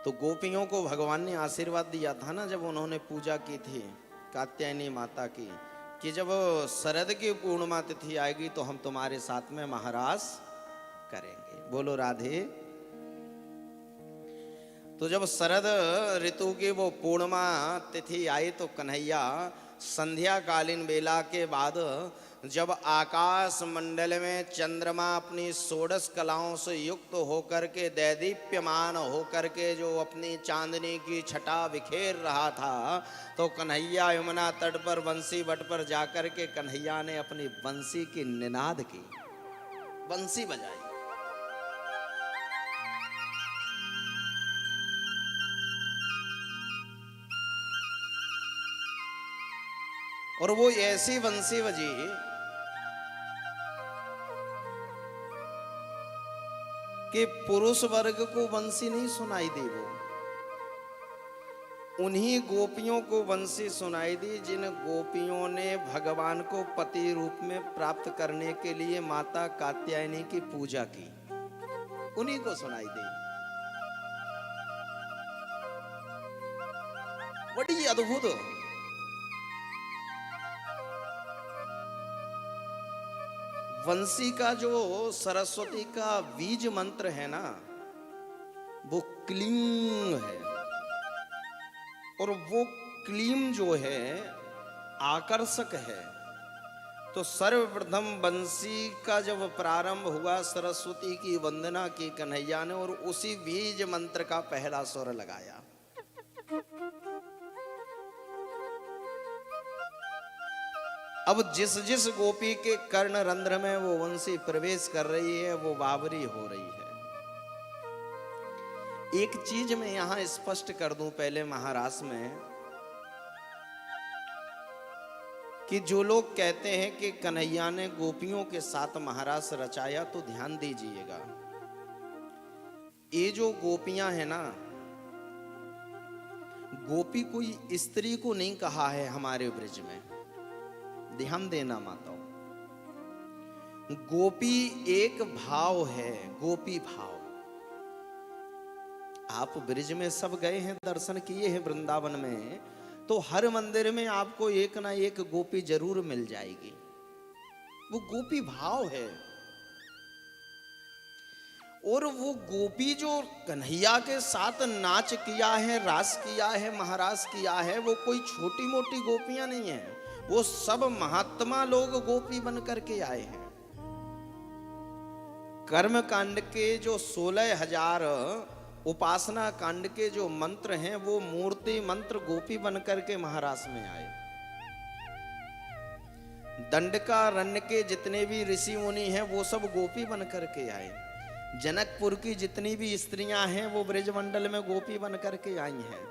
तो गोपियों को भगवान ने आशीर्वाद दिया था ना जब उन्होंने पूजा की थी कात्यायनी माता की, कि जब शरद की पूर्णिमा तिथि आएगी तो हम तुम्हारे साथ में महारास करेंगे। बोलो राधे। तो जब शरद ऋतु की वो पूर्णिमा तिथि आई तो कन्हैया संध्या कालीन बेला के बाद जब आकाश मंडल में चंद्रमा अपनी षोडश कलाओं से युक्त होकर के दैदीप्यमान होकर के जो अपनी चांदनी की छटा बिखेर रहा था, तो कन्हैया यमुना तट पर बंसी बट पर जाकर के कन्हैया ने अपनी बंसी की निनाद की, बंसी बजाई। और वो ऐसी बंसी बजी कि पुरुष वर्ग को बंसी नहीं सुनाई दी, वो उन्हीं गोपियों को बंसी सुनाई दी जिन गोपियों ने भगवान को पति रूप में प्राप्त करने के लिए माता कात्यायनी की पूजा की, उन्हीं को सुनाई दी। बड़ी अद्भुत। वंशी का जो सरस्वती का बीज मंत्र है ना, वो क्लीं है, और वो क्लीं जो है आकर्षक है। तो सर्वप्रथम वंशी का जब प्रारंभ हुआ, सरस्वती की वंदना की कन्हैया ने, और उसी बीज मंत्र का पहला स्वर लगाया। अब जिस जिस गोपी के कर्ण रंध्र में वो वंशी प्रवेश कर रही है, वो बावरी हो रही है। एक चीज मैं यहां स्पष्ट कर दूं पहले महारास में, कि जो लोग कहते हैं कि कन्हैया ने गोपियों के साथ महारास रचाया, तो ध्यान दीजिएगा, ये जो गोपियां हैं ना, गोपी कोई स्त्री को नहीं कहा है हमारे ब्रज में, ध्यान देना माताओं। गोपी एक भाव है, गोपी भाव। आप ब्रिज में सब गए हैं, दर्शन किए हैं वृंदावन में, तो हर मंदिर में आपको एक ना एक गोपी जरूर मिल जाएगी, वो गोपी भाव है। और वो गोपी जो कन्हैया के साथ नाच किया है, रास किया है, महारास किया है, वो कोई छोटी मोटी गोपियां नहीं है, वो सब महात्मा लोग गोपी बन करके आए हैं। कर्म कांड के जो 16,000 उपासना कांड के जो मंत्र हैं, वो मूर्ति मंत्र गोपी बन करके महारास में आए। दंडकारण्य के जितने भी ऋषि मुनि हैं, वो सब गोपी बन करके आए। जनकपुर की जितनी भी स्त्रियां हैं, वो ब्रजमंडल में गोपी बन करके आई हैं।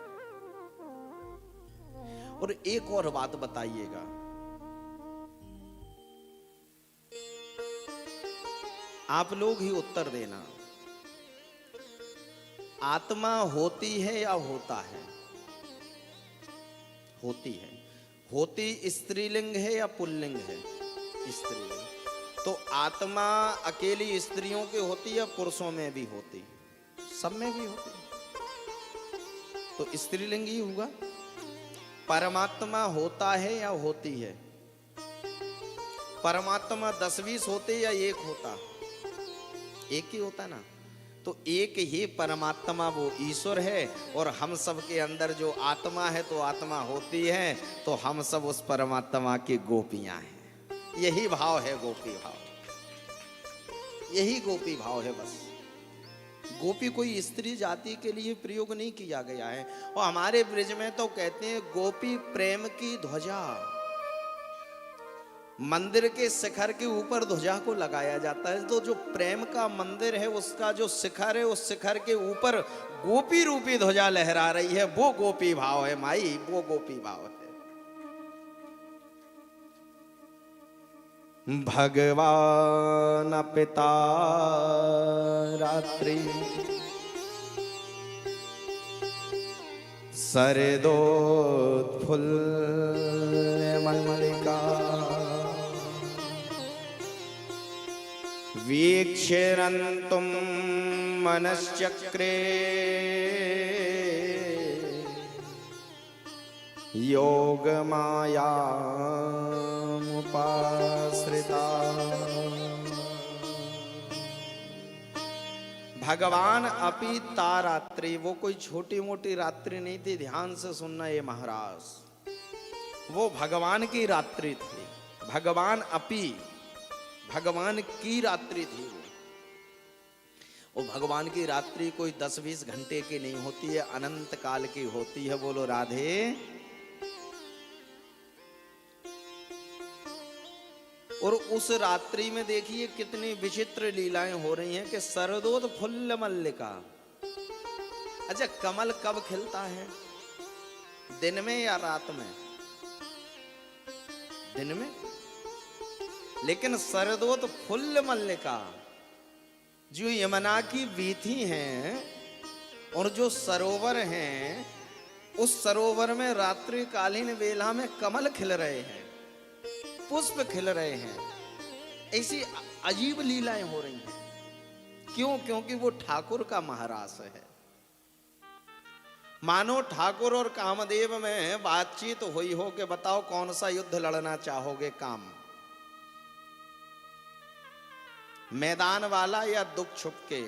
और एक और बात बताइएगा, आप लोग ही उत्तर देना, आत्मा होती है या होता है? होती है। होती स्त्रीलिंग है या पुल्लिंग है? स्त्रीलिंग। तो आत्मा अकेली स्त्रियों की होती है, पुरुषों में भी होती, सब में भी होती, तो स्त्रीलिंग ही होगा। परमात्मा होता है या होती है? परमात्मा 10-20 होते या एक होता? एक ही होता ना। तो एक ही परमात्मा वो ईश्वर है, और हम सब के अंदर जो आत्मा है, तो आत्मा होती है, तो हम सब उस परमात्मा की गोपियां हैं। यही भाव है गोपी भाव, यही गोपी भाव है। बस गोपी कोई स्त्री जाति के लिए प्रयोग नहीं किया गया है। और हमारे ब्रज में तो कहते हैं गोपी प्रेम की ध्वजा, मंदिर के शिखर के ऊपर ध्वजा को लगाया जाता है। तो जो प्रेम का मंदिर है, उसका जो शिखर है, उस शिखर के ऊपर गोपी रूपी ध्वजा लहरा रही है, वो गोपी भाव है माई, वो गोपी भाव है। भगवान पिता रात्रि सरदोत्फुल्ल मल्लिका वीक्षरन्तुं मनश्चक्रे योग मायामुपाश्रिता। भगवान अपीता रात्रि, वो कोई छोटी मोटी रात्रि नहीं थी। ध्यान से सुनना ये महाराज, वो भगवान की रात्रि थी। भगवान अपी, भगवान की रात्रि थी वो भगवान की रात्रि कोई 10-20 घंटे की नहीं होती है, अनंत काल की होती है। बोलो राधे। और उस रात्रि में देखिए कितनी विचित्र लीलाएं हो रही हैं कि सरदोद फुल्ल मल्लिका। अच्छा, कमल कब खिलता है? दिन में या रात में? दिन में। लेकिन सरदोत फुल्ल मल्लिका, जो यमुना की वीथी हैं और जो सरोवर हैं, उस सरोवर में रात्रिकालीन वेला में कमल खिल रहे हैं, पुष्प खिल रहे हैं। ऐसी अजीब लीलाएं हो रही हैं। क्यों? क्योंकि वो ठाकुर का महारास है। मानो ठाकुर और कामदेव में बातचीत हुई हो कि बताओ कौन सा युद्ध लड़ना चाहोगे? काम मैदान वाला या दुख छुपके?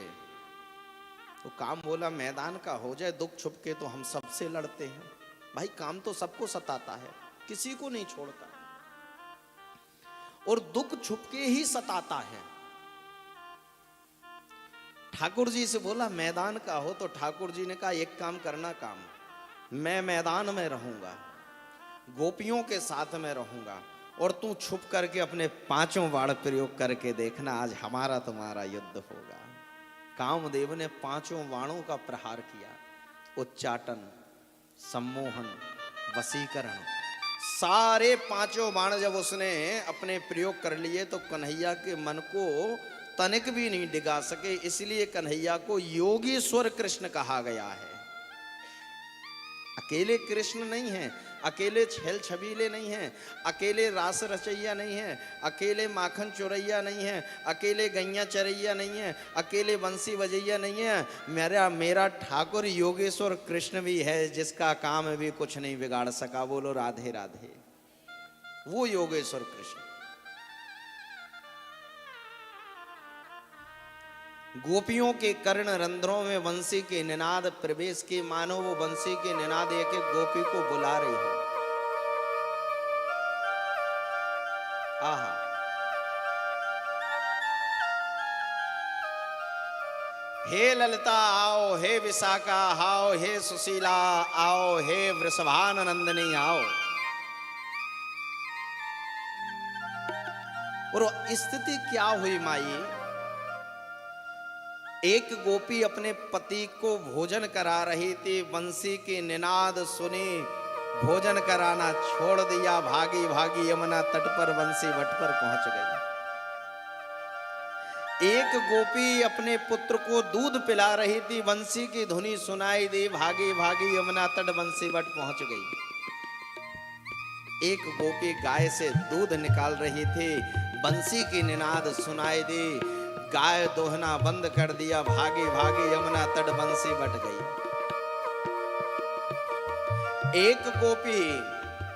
तो काम बोला मैदान का हो जाए, दुख छुपके तो हम सबसे लड़ते हैं। भाई काम तो सबको सताता है, किसी को नहीं छोड़ता, और दुख छुपके ही सताता है। ठाकुर जी से बोला मैदान का हो, तो ठाकुर जी ने कहा एक काम करना, काम मैं मैदान में रहूंगा, गोपियों के साथ में रहूंगा, और तू छुप करके अपने 5 बाण प्रयोग करके देखना, आज हमारा तुम्हारा युद्ध होगा। कामदेव ने 5 बाणों का प्रहार किया। उच्चाटन, सम्मोहन, वशीकरण, सारे 5 बाण जब उसने अपने प्रयोग कर लिए तो कन्हैया के मन को तनिक भी नहीं डिगा सके। इसलिए कन्हैया को योगीश्वर कृष्ण कहा गया है। अकेले कृष्ण नहीं है, अकेले छेल छबीले नहीं हैं, अकेले रास रचैया नहीं है, अकेले माखन चुरैया नहीं है, अकेले गैया चरैया नहीं है, अकेले बंसी बजैया नहीं है। मेरा ठाकुर योगेश्वर कृष्ण भी है, जिसका काम भी कुछ नहीं बिगाड़ सका। बोलो राधे राधे। वो योगेश्वर कृष्ण गोपियों के कर्ण रंध्रों में बंसी के निनाद प्रवेश के, मानो वो बंसी के निनाद एक एक गोपी को बुला रही हो। आहा, हे ललिता आओ, हे विशाखा आओ, हे सुशीला आओ, हे वृषभानंदिनी आओ। और स्थिति क्या हुई माई? एक गोपी अपने पति को भोजन करा रही थी, बंसी के निनाद सुनी, भोजन कराना छोड़ दिया, भागी भागी यमुना तट पर बंसी वट पर पहुंच गई। एक गोपी अपने पुत्र को दूध पिला रही थी, बंसी की धुनी सुनाई दी, भागी भागी यमुना तट बंसी वट पहुंच गई। एक गोपी गाय से दूध निकाल रही थी, बंसी की निनाद सुनाई दी, गाय दोहना बंद कर दिया, भागी भागी यमुना तट बंसी बट गई। एक गोपी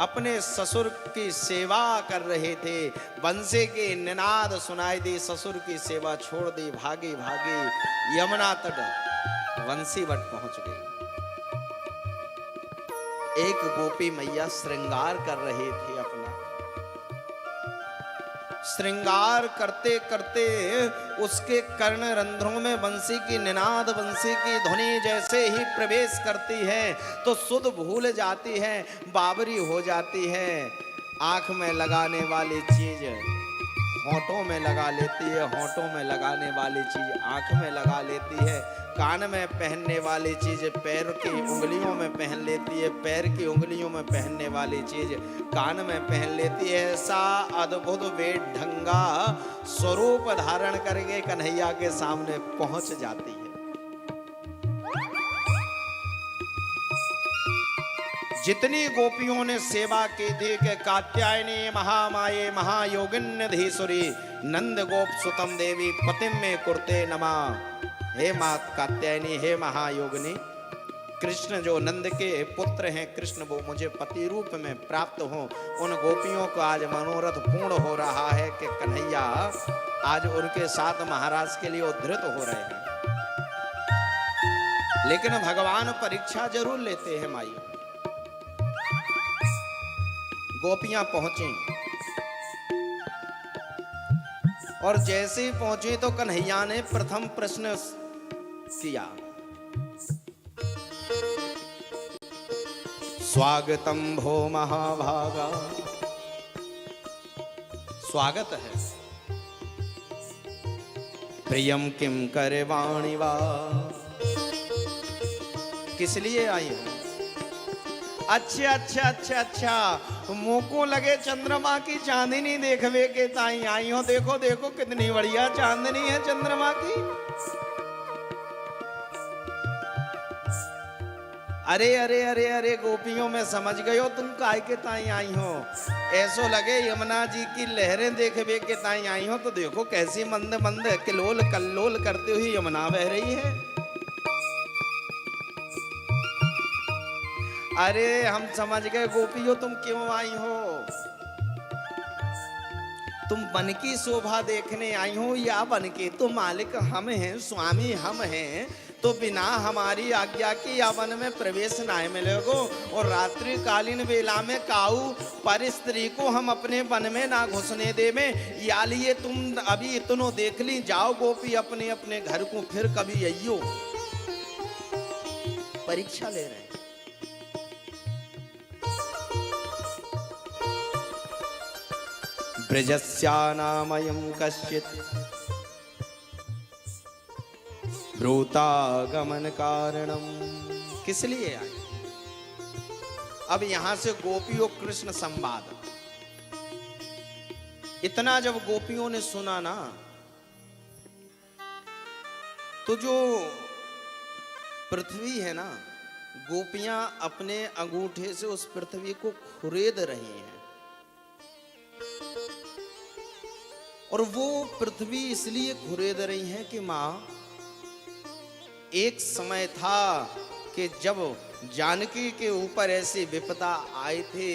अपने ससुर की सेवा कर रहे थे, बंसी की निनाद सुनाई दी, ससुर की सेवा छोड़ दी, भागी भागी यमुना तट बंसी बट पहुंच गई। एक गोपी मैया श्रृंगार कर रही थी, अपना श्रृंगार करते करते उसके कर्ण रंध्रों में बंसी की निनाद, बंसी की ध्वनि जैसे ही प्रवेश करती है तो सुध भूल जाती है, बाबरी हो जाती है। आंख में लगाने वाली चीज होंठों में लगा लेती है, होंठों में लगाने वाली चीज आंख में लगा लेती है, कान में पहनने वाली चीज पैर की उंगलियों में पहन लेती है, पैर की उंगलियों में पहनने वाली चीज कान में पहन लेती है। ऐसा अद्भुत वेद ढंगा स्वरूप धारण करके कन्हैया के सामने पहुंच जाती है। जितनी गोपियों ने सेवा की थी कि कात्यायनी महामाये महायोगिन्य धीसुरी नंद गोप सुतम देवी पतिम में कुर्ते नमा। हे मात कात्यायनी, हे महायोगिनी, कृष्ण जो नंद के पुत्र हैं, कृष्ण वो मुझे पति रूप में प्राप्त हो। उन गोपियों को आज मनोरथ पूर्ण हो रहा है कि कन्हैया आज उनके साथ महाराज के लिए उद्धृत हो रहे हैं। लेकिन भगवान परीक्षा जरूर लेते हैं माई। गोपियां पहुंची और जैसे ही पहुंची तो कन्हैया ने प्रथम प्रश्न किया, स्वागतम भो महाभागा, स्वागत है। प्रियम किम करे वाणी वा, किस लिए आई हो? अच्छा अच्छा अच्छा अच्छा, मुंह को लगे चंद्रमा की चांदनी देखवे के ताई आई हो। देखो देखो कितनी बढ़िया चांदनी है चंद्रमा की। अरे अरे अरे अरे गोपियों में समझ गए हो तुम काय के ताई आई हो। ऐसो लगे यमुना जी की लहरें देखवे के ताई आई हो। तो देखो कैसी मंद मंद किलोल कल्लोल करते हुए यमुना बह रही है। अरे हम समझ गए गोपियों तुम क्यों आई हो। तुम वन की शोभा देखने आई हो या वन के तो मालिक हम हैं, स्वामी हम हैं। तो बिना हमारी आज्ञा के या वन में प्रवेश ना मिलेगो। और रात्रि कालीन बेला में काऊ पर स्त्री को हम अपने वन में ना घुसने देवे। या लिए तुम अभी इतनो देख ली, जाओ गोपी अपने अपने घर को, फिर कभी आइयो। परीक्षा ले रहे हैं। ब्रजस्यानामयं कश्चित् ब्रूतागमन कारणम, किस लिए आए? अब यहां से गोपी और कृष्ण संवाद। इतना जब गोपियों ने सुना ना, तो जो पृथ्वी है ना, गोपियां अपने अंगूठे से उस पृथ्वी को खुरेद रही हैं। और वो पृथ्वी इसलिए खुरेद रही हैं कि मां, एक समय था कि जब जानकी के ऊपर ऐसी विपदा आई थी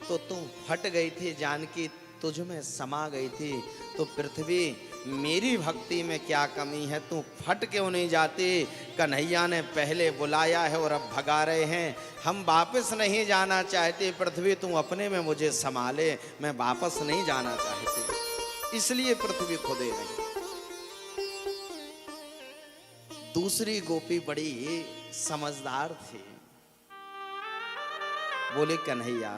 तो तुम फट गई थी, जानकी तुझ में समा गई थी। तो पृथ्वी मेरी भक्ति में क्या कमी है, तू फट क्यों नहीं जाती? कन्हैया ने पहले बुलाया है और अब भगा रहे हैं। हम वापस नहीं जाना चाहते पृथ्वी, तू अपने में मुझे संभाले, मैं वापस नहीं जाना चाहती। इसलिए पृथ्वी खोदे रही। दूसरी गोपी बड़ी समझदार थी, बोले कन्हैया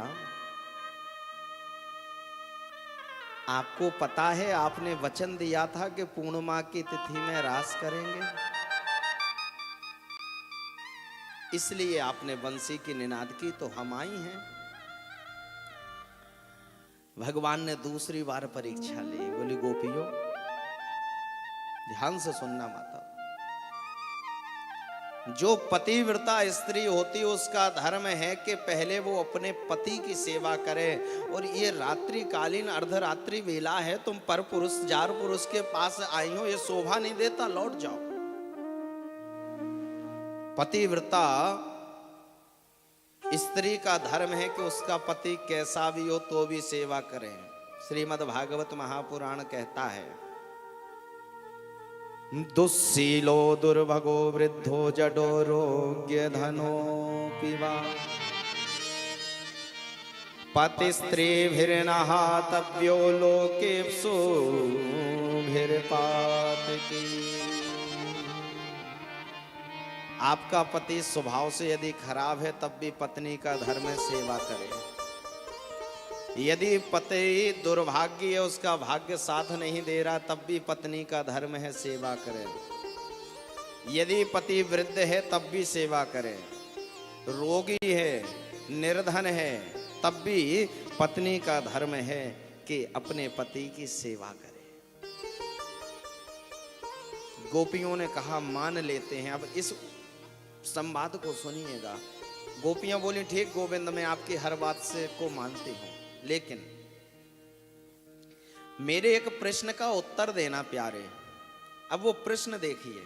आपको पता है आपने वचन दिया था कि पूर्णिमा की तिथि में रास करेंगे, इसलिए आपने बंसी की निनाद की तो हम आई हैं। भगवान ने दूसरी बार परीक्षा ली, बोली गोपियों ध्यान से सुनना माता। जो पतिव्रता स्त्री होती उसका धर्म है कि पहले वो अपने पति की सेवा करे। और ये रात्रि कालीन अर्धरात्रि वेला है, तुम पर पुरुष जार पुरुष के पास आई हो, ये शोभा नहीं देता, लौट जाओ। पतिव्रता स्त्री का धर्म है कि उसका पति कैसा भी हो तो भी सेवा करें। श्रीमद् भागवत महापुराण कहता है, दुस्सीलो दुर्भगो वृद्धो जडो रोग्य धनो पिवा पति स्त्री भिर्नहातव्यो लोकेप्सु भिर्पातकी। आपका पति स्वभाव से यदि खराब है तब भी पत्नी का धर्म है सेवा करे। यदि पति दुर्भाग्य है, उसका भाग्य साथ नहीं दे रहा, तब भी पत्नी का धर्म है सेवा करे। यदि पति वृद्ध है तब भी सेवा करे, रोगी है निर्धन है तब भी पत्नी का धर्म है कि अपने पति की सेवा करे। गोपियों ने कहा मान लेते हैं। अब इस संवाद को सुनिएगा। गोपियां बोली ठीक गोविंद मैं आपकी हर बात से को मानती हूं, लेकिन मेरे एक प्रश्न का उत्तर देना प्यारे। अब वो प्रश्न देखिए,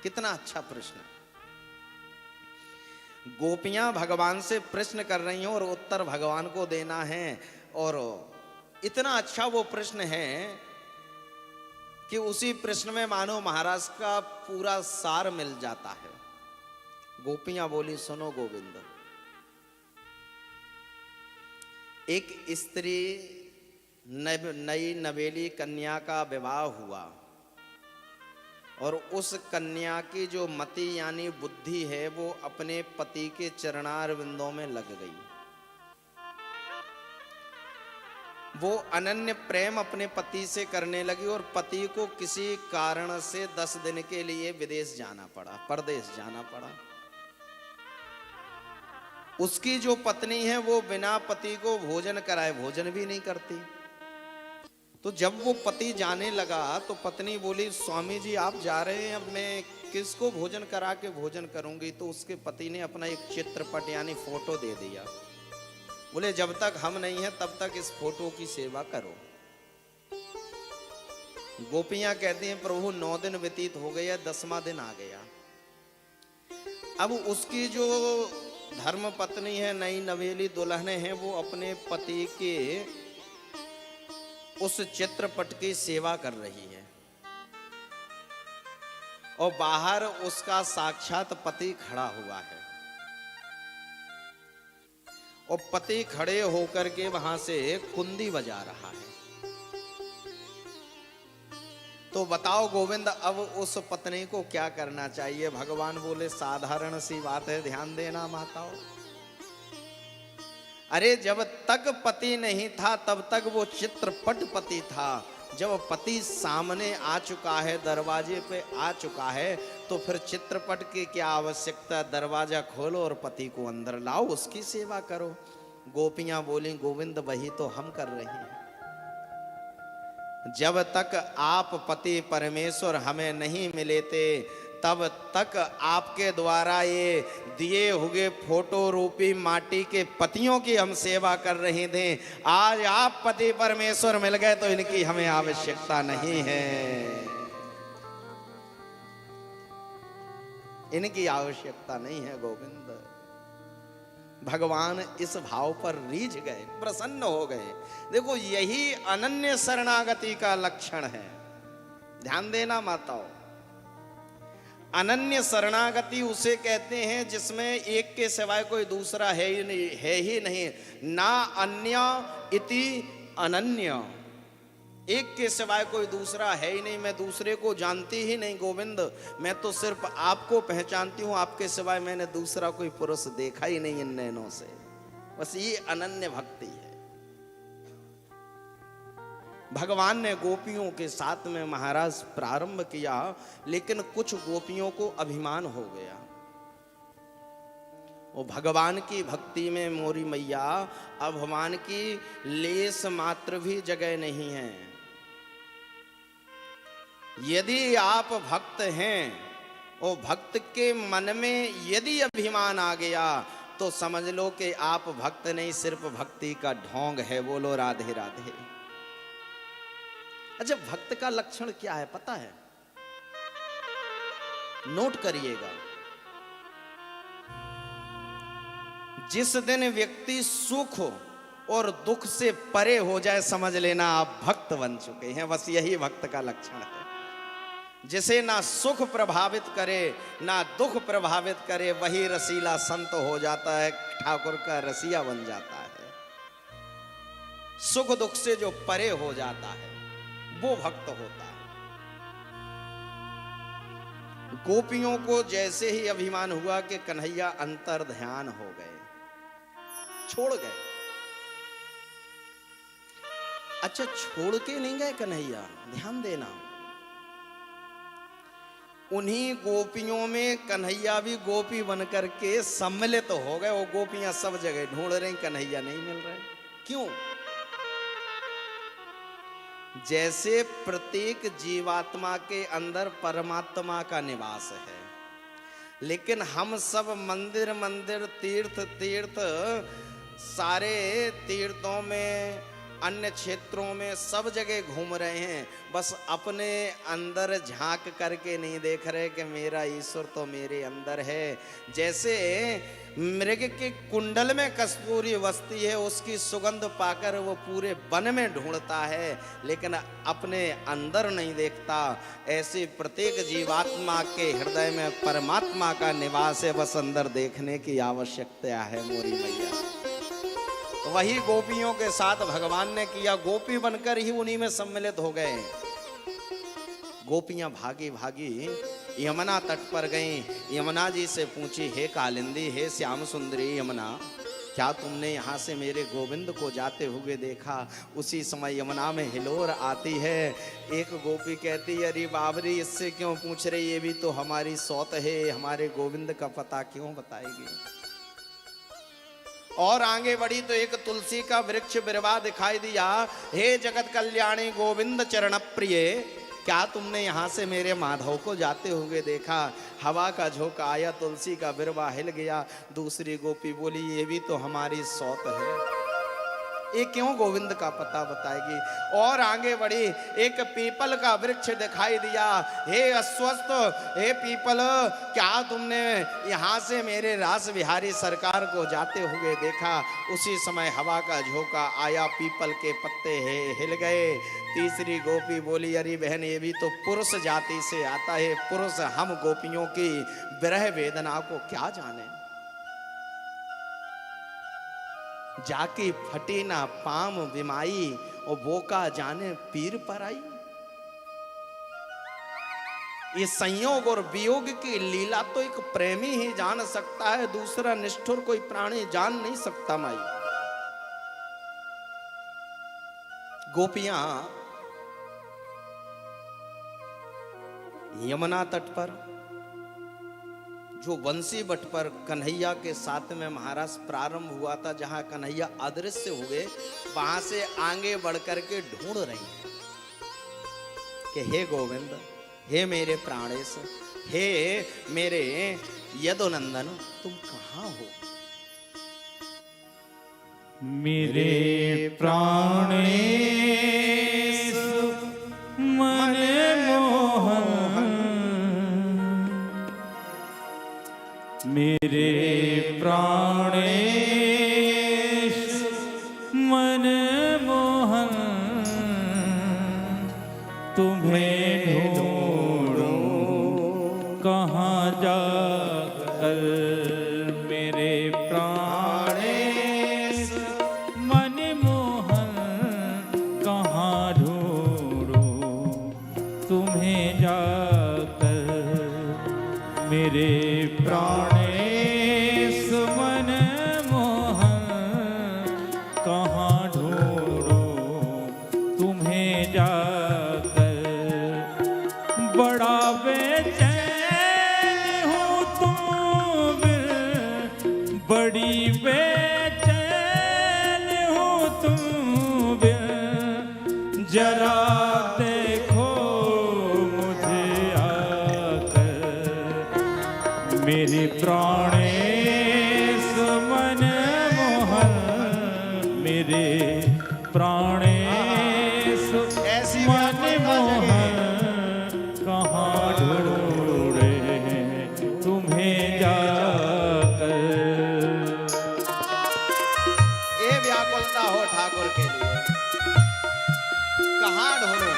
कितना अच्छा प्रश्न। गोपियां भगवान से प्रश्न कर रही हैं और उत्तर भगवान को देना है, और इतना अच्छा वो प्रश्न है कि उसी प्रश्न में मानो महाराज का पूरा सार मिल जाता है। गोपियां बोली, सुनो गोविंद, एक स्त्री नई नवेली कन्या का विवाह हुआ और उस कन्या की जो मति यानी बुद्धि है वो अपने पति के चरणारविंदों में लग गई। वो अनन्य प्रेम अपने पति से करने लगी और पति को किसी कारण से 10 दिन के लिए विदेश जाना पड़ा, परदेश जाना पड़ा। उसकी जो पत्नी है वो बिना पति को भोजन कराए भोजन भी नहीं करती। तो जब वो पति जाने लगा तो पत्नी बोली, स्वामी जी आप जा रहे हैं, अब मैं किसको भोजन करा के भोजन करूंगी। तो उसके पति ने अपना एक चित्रपट यानी फोटो दे दिया। बोले, जब तक हम नहीं हैं तब तक इस फोटो की सेवा करो। गोपियां कहती हैं, प्रभु 9 दिन व्यतीत हो गया, 10वां दिन आ गया। अब उसकी जो धर्म पत्नी है, नई नवेली दुल्हन है, वो अपने पति के उस चित्रपट की सेवा कर रही है और बाहर उसका साक्षात पति खड़ा हुआ है और पति खड़े होकर के वहां से कुंदी बजा रहा है। तो बताओ गोविंद, अब उस पत्नी को क्या करना चाहिए। भगवान बोले, साधारण सी बात है, ध्यान देना माताओं। अरे जब तक पति नहीं था तब तक वो चित्रपट पति था। जब पति सामने आ चुका है, दरवाजे पे आ चुका है, तो फिर चित्रपट की क्या आवश्यकता। दरवाजा खोलो और पति को अंदर लाओ, उसकी सेवा करो। गोपियां बोली, गोविंद वही तो हम कर रहे हैं। जब तक आप पति परमेश्वर हमें नहीं मिले थे तब तक आपके द्वारा ये दिए हुए फोटो रूपी माटी के पतियों की हम सेवा कर रहे थे। आज आप पति परमेश्वर मिल गए तो इनकी हमें आवश्यकता नहीं है, इनकी आवश्यकता नहीं है। गोविंद भगवान इस भाव पर रीझ गए, प्रसन्न हो गए। देखो यही अनन्य शरणागति का लक्षण है। ध्यान देना माताओं, अनन्य शरणागति उसे कहते हैं जिसमें एक के सिवाय कोई दूसरा है ही नहीं। ना अन्य इति अनन्य, एक के सिवाय कोई दूसरा है ही नहीं। मैं दूसरे को जानती ही नहीं गोविंद, मैं तो सिर्फ आपको पहचानती हूँ, आपके सिवाय मैंने दूसरा कोई पुरुष देखा ही नहीं इन नैनों से। बस ये अनन्य भक्ति है। भगवान ने गोपियों के साथ में महाराज प्रारंभ किया, लेकिन कुछ गोपियों को अभिमान हो गया। वो भगवान की भक्ति में मोरी मैया अभिमान की लेस मात्र भी जगह नहीं है। यदि आप भक्त हैं और भक्त के मन में यदि अभिमान आ गया तो समझ लो कि आप भक्त नहीं, सिर्फ भक्ति का ढोंग है। बोलो राधे राधे। अच्छा, भक्त का लक्षण क्या है पता है? नोट करिएगा। जिस दिन व्यक्ति सुख और दुख से परे हो जाए, समझ लेना आप भक्त बन चुके हैं। बस यही भक्त का लक्षण है। जिसे ना सुख प्रभावित करे ना दुख प्रभावित करे, वही रसीला संत हो जाता है, ठाकुर का रसिया बन जाता है। सुख दुख से जो परे हो जाता है वो भक्त होता है। गोपियों को जैसे ही अभिमान हुआ कि कन्हैया अंतर ध्यान हो गए, छोड़ गए। अच्छा, छोड़ के नहीं गए कन्हैया, ध्यान देना। उन्हीं गोपियों में कन्हैया भी गोपी बनकर के सम्मिलित हो गए। वो गोपियां सब जगह ढूंढ रही, कन्हैया नहीं मिल रहे। क्यों? जैसे प्रत्येक जीवात्मा के अंदर परमात्मा का निवास है, लेकिन हम सब मंदिर मंदिर तीर्थ तीर्थ सारे तीर्थों में अन्य क्षेत्रों में सब जगह घूम रहे हैं, बस अपने अंदर झांक करके नहीं देख रहे कि मेरा ईश्वर तो मेरे अंदर है। जैसे मृग के कुंडल में कस्तूरी बसती है, उसकी सुगंध पाकर वो पूरे वन में ढूंढता है, लेकिन अपने अंदर नहीं देखता। ऐसे प्रत्येक जीवात्मा के हृदय में परमात्मा का निवास है, बस अंदर देखने की आवश्यकता है मोरी मैया। वही गोपियों के साथ भगवान ने किया, गोपी बनकर ही उन्हीं में सम्मिलित हो गए। गोपियां भागी भागी यमुना तट पर गईं। यमुना जी से पूछी, हे कालिंदी, हे श्याम सुंदरी यमुना, क्या तुमने यहाँ से मेरे गोविंद को जाते हुए देखा? उसी समय यमुना में हिलोर आती है। एक गोपी कहती, अरे बाबरी, इससे क्यों पूछ रही, ये भी तो हमारी सौत है, हमारे गोविंद का पता क्यों बताएगी? और आगे बढ़ी तो एक तुलसी का वृक्ष बिरवा दिखाई दिया। हे जगत कल्याणी गोविंद चरण प्रिय, क्या तुमने यहाँ से मेरे माधव को जाते हुए देखा? हवा का झोंका आया, तुलसी का बिरवा हिल गया। दूसरी गोपी बोली, ये भी तो हमारी सौत है, ये क्यों गोविंद का पता बताएगी? और आगे बढ़ी, एक पीपल का वृक्ष दिखाई दिया। हे अस्वस्थ, हे पीपल, क्या तुमने यहाँ से मेरे रास बिहारी सरकार को जाते हुए देखा? उसी समय हवा का झोंका आया, पीपल के पत्ते हिल गए। तीसरी गोपी बोली, अरे बहन, ये भी तो पुरुष जाति से आता है, पुरुष हम गोपियों की विरह वेदना को क्या जाने? जाके फटे ना पाम बिमाई, और बोका जाने पीर पर आई। ये संयोग और वियोग की लीला तो एक प्रेमी ही जान सकता है, दूसरा निष्ठुर कोई प्राणी जान नहीं सकता। माई गोपियां यमुना तट पर, जो बंसी बट पर कन्हैया के साथ में महाराज प्रारंभ हुआ था, जहां कन्हैया अदृश्य हुए, वहां से आगे बढ़कर के ढूंढ रही हैं कि हे गोविंद, हे मेरे प्राणेश, हे मेरे यदुनंदन, तुम कहां हो? मेरे प्राणेश मन मोहन, मेरे प्राणेश मन मोहन, तुम्हें ढूंढूं कहाँ जाकर। मेरे प्राणेश मन मोहन, कहाँ ढूंढूं तुम्हें जाकर। मेरे प्राणेश मन मोहन, कहाँ ढूंढूं तुम्हें जाकर। बड़ा बेचैन हूँ तुम बिन, बड़ी बेचैन हूँ तुम बिन, जरा देखो मुझे आकर। मेरे प्राणेश मन मोहन, मेरे प्राणेश मन मोहन, कहाँ ढूंढे तुम्हें जाकर। ये व्याकुलता हो ठाकुर के लिए, कहाँ ढूंढूं?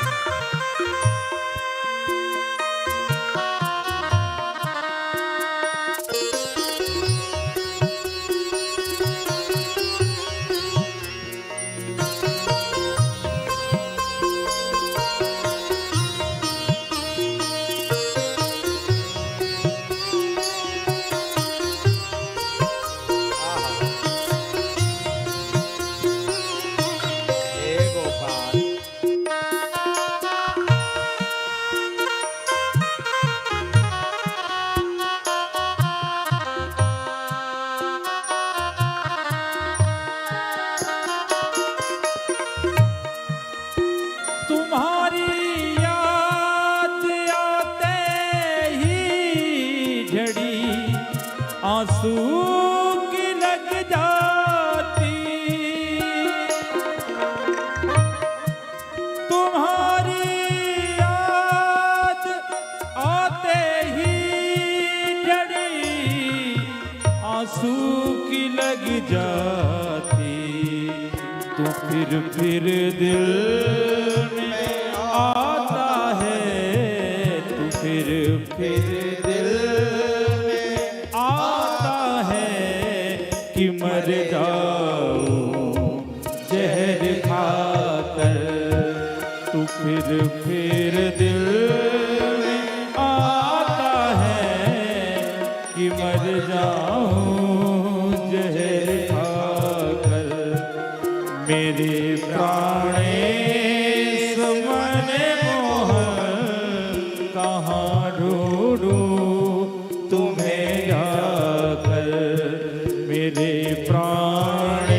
आंसू की लग जाती, आंसू की लग जाती तो फिर दिल में आता है, तो फिर दिल में आता है कि मर जाऊं जहर खाकर, तो फिर दिल में आता है कि मर जाऊं जहर खाकर। मेरे प्राणेश मन मोहन कहाँ ढूंढूं तुम्हें जाकर, मेरे प्राणे।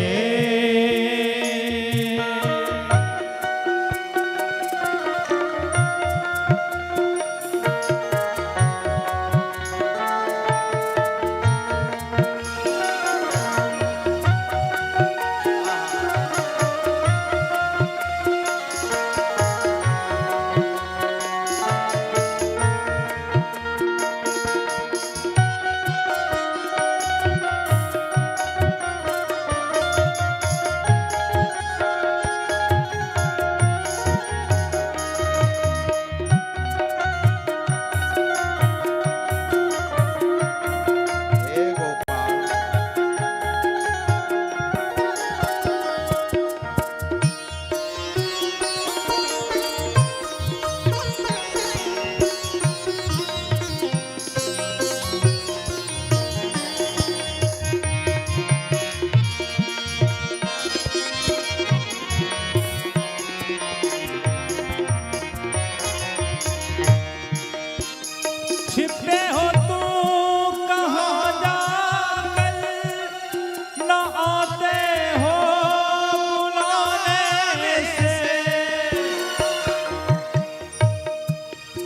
हे गोपाल। छिपे हो तू कहाँ जाकर, न आते हो बुलाने से।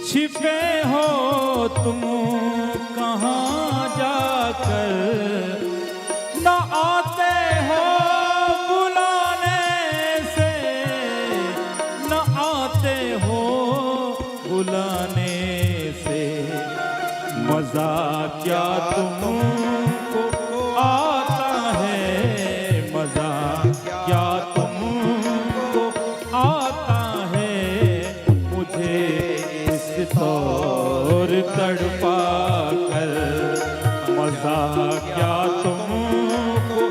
छिपे हो तुम कहाँ जाकर, न आते हो बुलाने से, न आते हो बुलाने से। मजा क्या तुमको आता है, मजा क्या तुमको आता है, मुझे इस तौर तड़पा कर। मजा क्या तुमको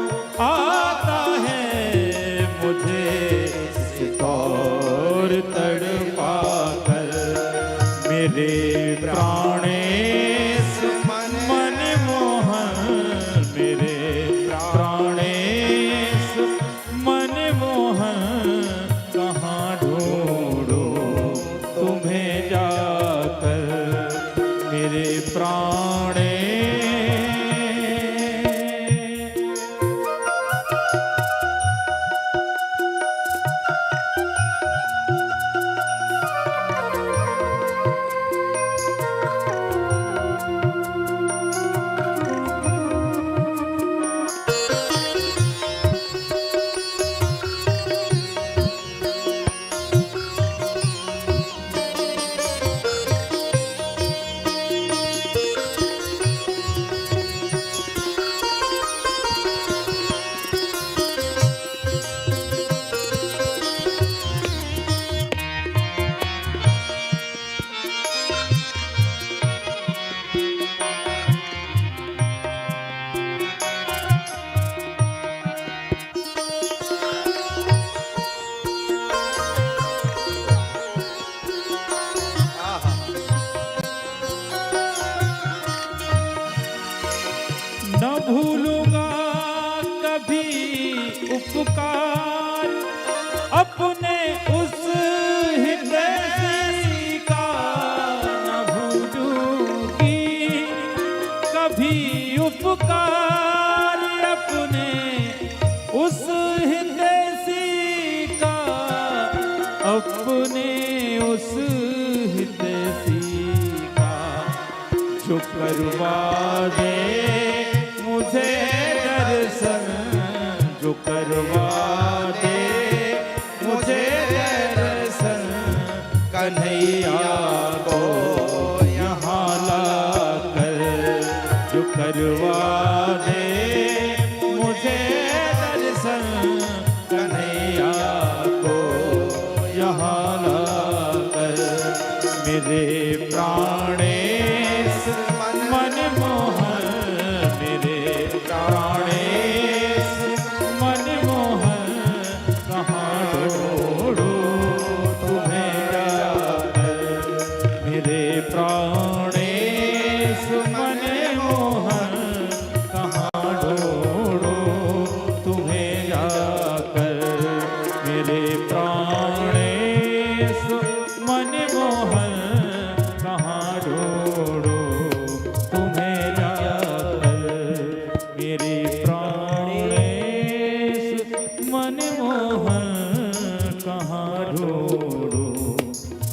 आता है, मुझे इस तौर तड़पा कर। मेरे प्राणेश मन मोहन, मेरे प्राणेश मन मोहन कहाँ ढूंढूं तुम्हें जाकर, मेरे प्राणे। न भूलूंगा कभी उपकार अपने उस हितैषी का, न भूलूंगी कभी उपकार अपने उस हितैषी का, अपने उस हितैषी का। जो करवा दे मुझे दर्शन, जो करवा दे मुझे दर्शन, कन्हैया को यहाँ ला कर। जो करवा दे मेरे प्राणेश मन मोहन, मेरे प्राणेश मन मोहन, कहाँ ढूंढूं तुम्हें जाकर। मेरे प्राणेश मन मोहन, कहाँ ढूंढूं तुम्हें जाकर। मेरे प्राणेश मन मोहन, कहाँ ढूंढूं तुम्हें जाकर। मेरे प्राणेश मन मोहन, कहाँ ढूंढूं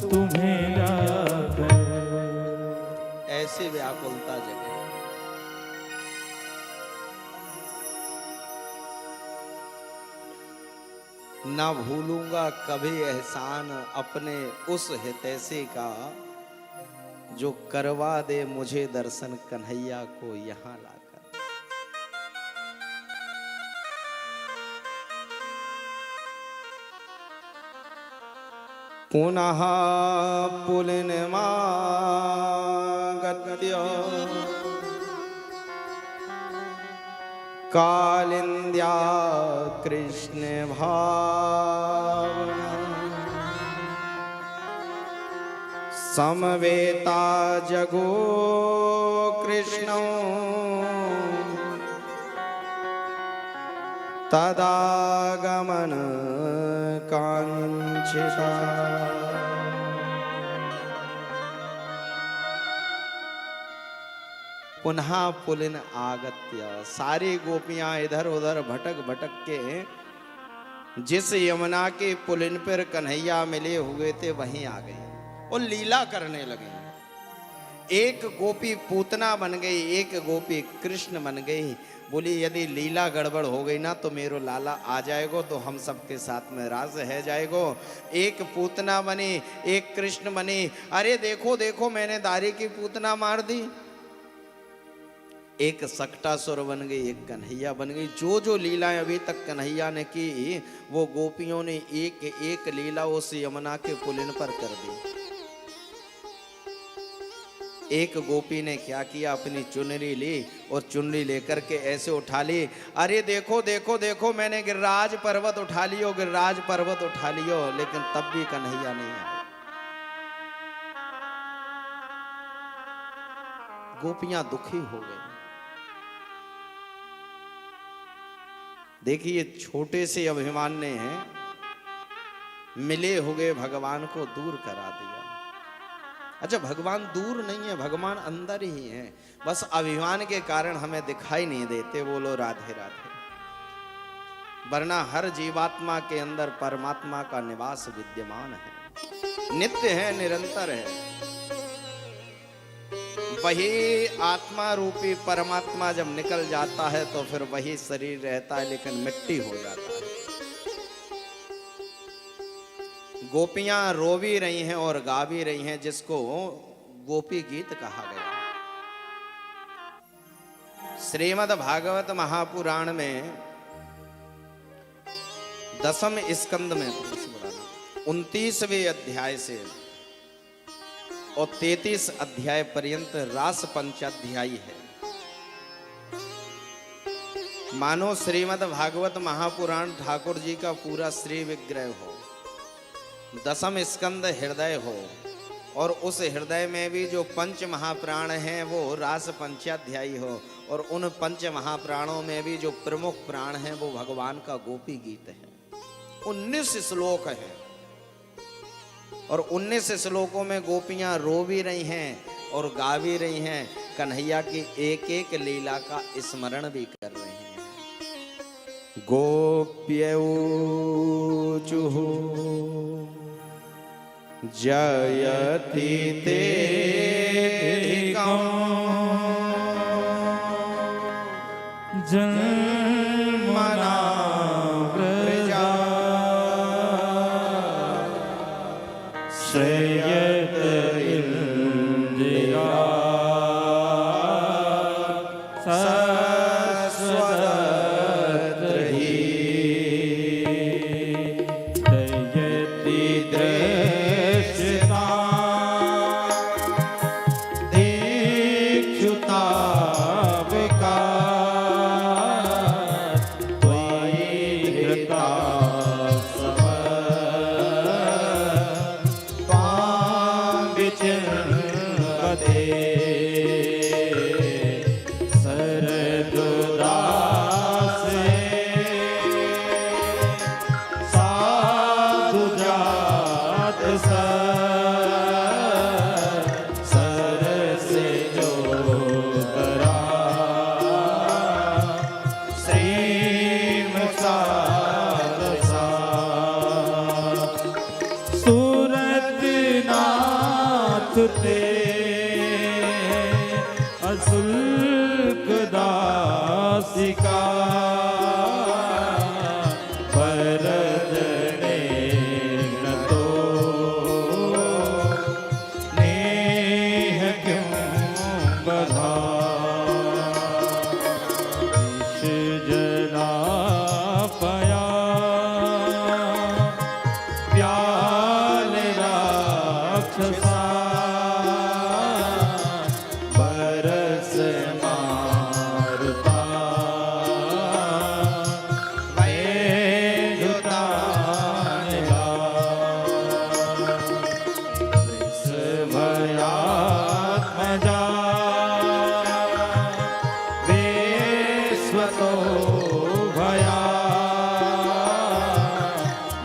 तुम्हें जाकर। ऐसी व्याकुलता जगे। ना भूलूंगा कभी एहसान अपने उस हितैषी का, जो करवा दे मुझे दर्शन कन्हैया को यहाँ लाकर। पुनः पुलिनमागत्य कालिन्द्या कृष्ण भावना, समवेता जगो कृष्णो तदागमन कांक्षिता। पुनः पुलिन आगत्य, सारी गोपियां इधर उधर भटक भटक के जिस यमुना के पुलिन पर कन्हैया मिले हुए थे वहीं आ गई और लीला करने लगी। एक गोपी पूतना बन गई, एक गोपी कृष्ण बन गई। बोली यदि लीला गड़बड़ हो गई ना तो मेरो लाला आ जाएगो तो हम सबके साथ में राज है जाएगो। एक पूतना बनी, एक कृष्ण बनी। अरे देखो देखो मैंने दारी की पूतना मार दी। एक सकटासुर बन गई, एक कन्हैया बन गई। जो जो लीलाएं अभी तक कन्हैया ने की वो गोपियों ने एक एक लीला उस यमुना के पुलिन पर कर दी। एक गोपी ने क्या किया, अपनी चुनरी ली और चुनरी लेकर के ऐसे उठा ली। अरे देखो देखो देखो मैंने गिरिराज पर्वत उठा लियो, गिरिराज पर्वत उठा लियो। लेकिन तब भी कन्हैया नहीं आया। गोपियां दुखी हो गई। देखिए छोटे से अभिमान ने मिले हुए भगवान को दूर करा दिया। अच्छा भगवान दूर नहीं है, भगवान अंदर ही है, बस अभिमान के कारण हमें दिखाई नहीं देते। बोलो राधे राधे। वरना हर जीवात्मा के अंदर परमात्मा का निवास विद्यमान है, नित्य है, निरंतर है। वही आत्मा रूपी परमात्मा जब निकल जाता है तो फिर वही शरीर रहता है लेकिन मिट्टी हो जाता है। गोपियां रो भी रही हैं और गा भी रही हैं, जिसको गोपी गीत कहा गया। श्रीमद् भागवत महापुराण में 10वें स्कंद में 29वें अध्याय से और 33 अध्याय पर्यंत रास पंचाध्यायी है। मानो श्रीमद् भागवत महापुराण ठाकुर जी का पूरा श्री विग्रह हो, 10वें स्कंद हृदय हो, और उस हृदय में भी जो पंच महाप्राण हैं वो रास पंचाध्यायी हो, और उन पंच महाप्राणों में भी जो प्रमुख प्राण हैं वो भगवान का गोपी गीत है। 19 श्लोक हैं और 19 श्लोकों में गोपियां रो भी रही हैं और गा भी रही हैं, कन्हैया की एक एक लीला का स्मरण भी कर रही हैं। गोप्यौचुः जयति तेऽधिकम् जन्मना व्रजा श्रेयत इन्द्रिया सस्वदत्रहि दयति दृश्यता विकास त्वयि धृता त्वां विचिन्वते शरदुदासे साधुजात सरसे जो करा श्रीमसारसा सूरतनाथ ते अशुल्क दासिका वरदने नतो नेह क्यों बधा विष जला पया प्याल राक्षसा बरस मारुता वैद्युतानिला वृष भयात्मजा विश्वतो भया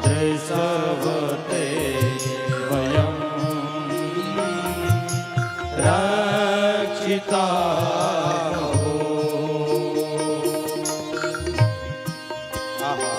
दृशवते वयं रक्षिता आहा।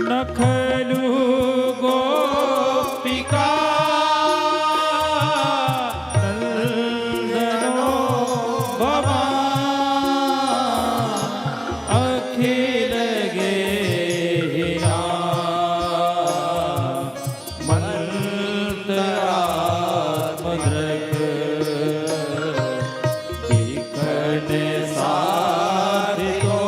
नखलु गोपिका नंदनो भवान अखिल गेहिया मंत्रात्मद्रक दिखने साधितो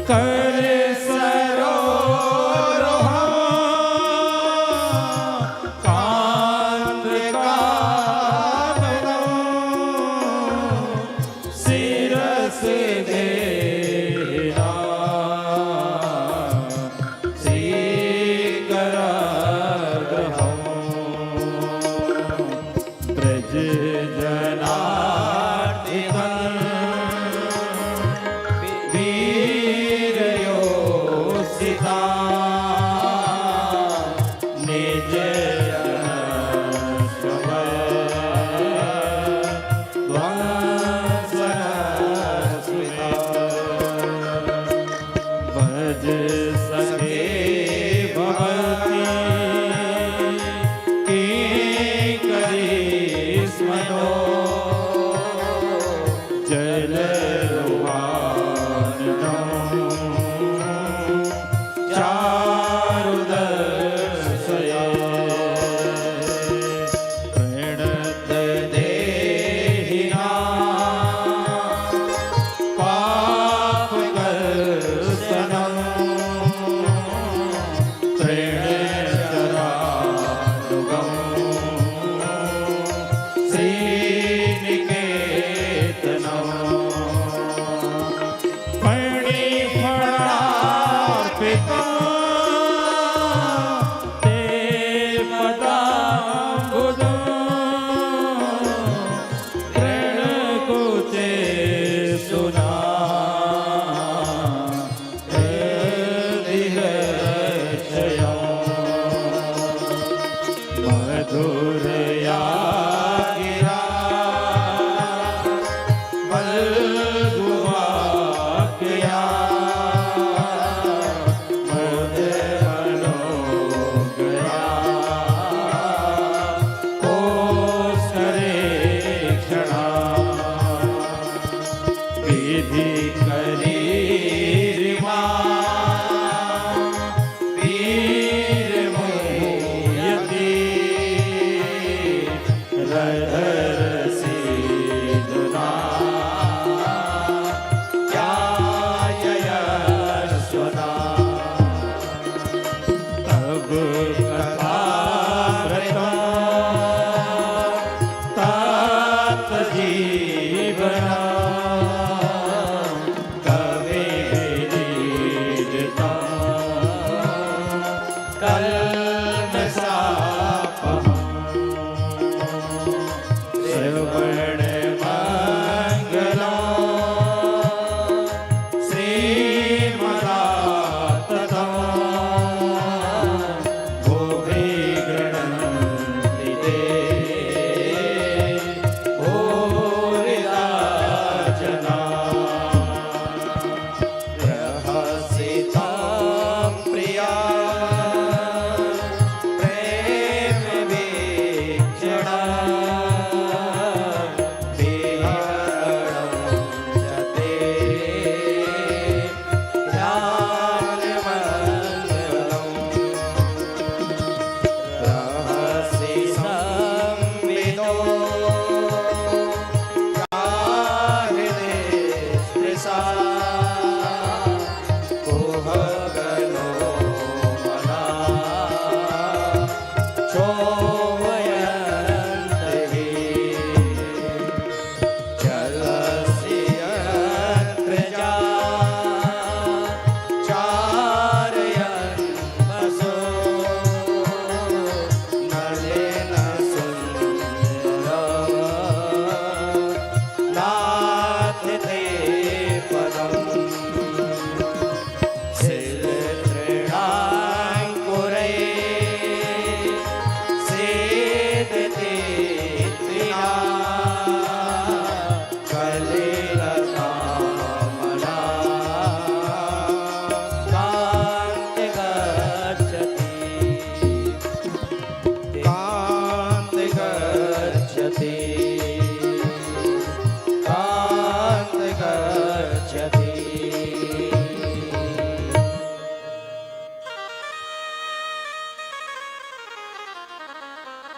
कर सरोरोह कांत काननों सिरस देना श्रीकराग्रहं ब्रज जनार्दिनं वीरयोषिता निज भज सखे भगवती के करिश्मनो जलधर सीधुना क्या यशस्वना तब कथा तात जीवना कवि विदिता कल्म सापहं श्रवण मंगलम् श्रीमदाततं भुवि गृह्णन्ति ते भूरिदा जना रहसितां प्रिया प्रेम वीक्षणा विहरणं च ते ध्यानमङ्गलम् रहसि संविदो हृदे स्पृशा कुहगनो मना चोवयन्ति जलसि यत्र जा चारयन् वसो नलिन सुन्दरं नाथ ते पदम् शिलतृणाङ्कुरै सेदते त्रिणा कलिलतामना कान्ति गच्छति कान्ति गच्छति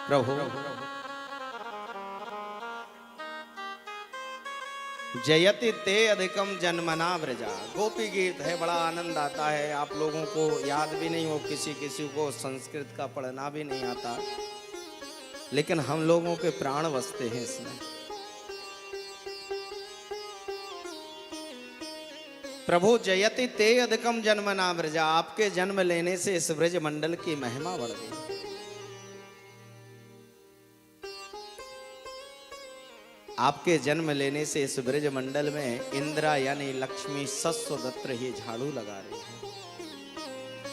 प्रभु जयति ते अधिकम जन्मना व्रजा। गोपी गीत है, बड़ा आनंद आता है। आप लोगों को याद भी नहीं हो, किसी किसी को संस्कृत का पढ़ना भी नहीं आता, लेकिन हम लोगों के प्राण बसते हैं इसमें। प्रभु जयति ते अधिकम जन्मना व्रजा, आपके जन्म लेने से इस ब्रज मंडल की महिमा बढ़ गई। आपके जन्म लेने से इस ब्रज मंडल में इंद्रा यानी लक्ष्मी सस्वदत्र ही झाड़ू लगा रही है।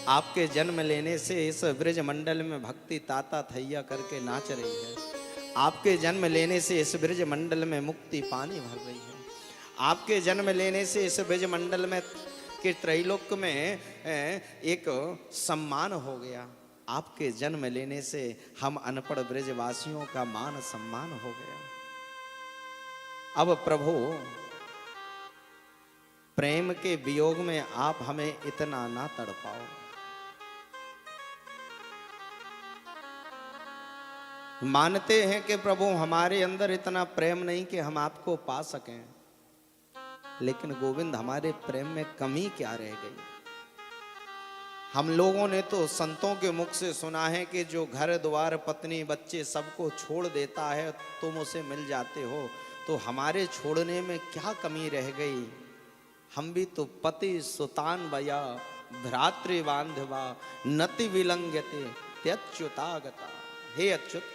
आपके जन्म लेने से इस ब्रज मंडल में भक्ति ताता थैया करके नाच रही है। आपके जन्म लेने से इस ब्रज मंडल में मुक्ति पानी भर रही है। आपके जन्म लेने से इस ब्रज मंडल में के त्रैलोक में एक सम्मान हो गया। आपके जन्म लेने से हम अनपढ़ ब्रजवासियों का मान सम्मान हो गया। अब प्रभु प्रेम के वियोग में आप हमें इतना ना तड़पाओ। मानते हैं कि प्रभु हमारे अंदर इतना प्रेम नहीं कि हम आपको पा सकें, लेकिन गोविंद हमारे प्रेम में कमी क्या रह गई? हम लोगों ने तो संतों के मुख से सुना है कि जो घर द्वार पत्नी बच्चे सबको छोड़ देता है तुम उसे मिल जाते हो, तो हमारे छोड़ने में क्या कमी रह गई? हम भी तो पति सुतान बया भ्रातृ बांधवा नति विलंघ्यते त्यच्युतागता। हे अच्युत,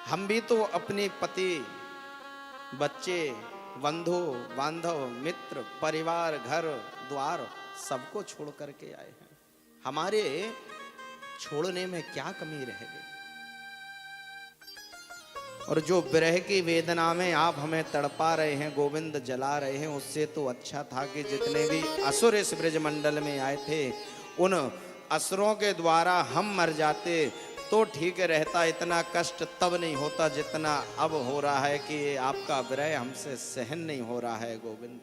हम भी तो अपने पति बच्चे बंधु बांधव मित्र परिवार घर द्वार सबको छोड़ करके आए हैं। हमारे छोड़ने में क्या कमी रह गई? और जो विरह की वेदना में आप हमें तड़पा रहे हैं, गोविंद जला रहे हैं, उससे तो अच्छा था कि जितने भी असुर इस ब्रज मंडल में आए थे उन असुरों के द्वारा हम मर जाते तो ठीक रहता। इतना कष्ट तब नहीं होता जितना अब हो रहा है कि आपका विरह हमसे सहन नहीं हो रहा है गोविंद।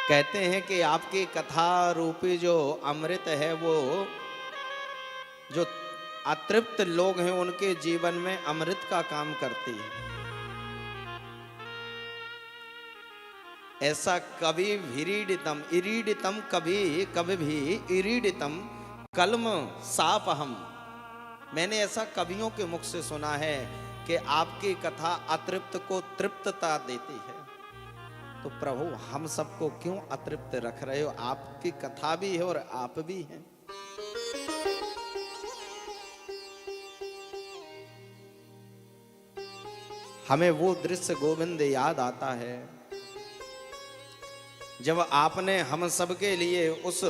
कहते हैं कि आपकी कथा रूपी जो अमृत है वो जो अतृप्त लोग हैं उनके जीवन में अमृत का काम करती है। ऐसा कवि विरीडितम इरीडितम कवि भी इरीडितम कलम सापहम, मैंने ऐसा कवियों के मुख से सुना है कि आपकी कथा अतृप्त को तृप्तता देती है। तो प्रभु हम सबको क्यों अतृप्त रख रहे हो? आपकी कथा भी है और आप भी हैं। हमें वो दृश्य गोविंद याद आता है जब आपने हम सबके लिए उस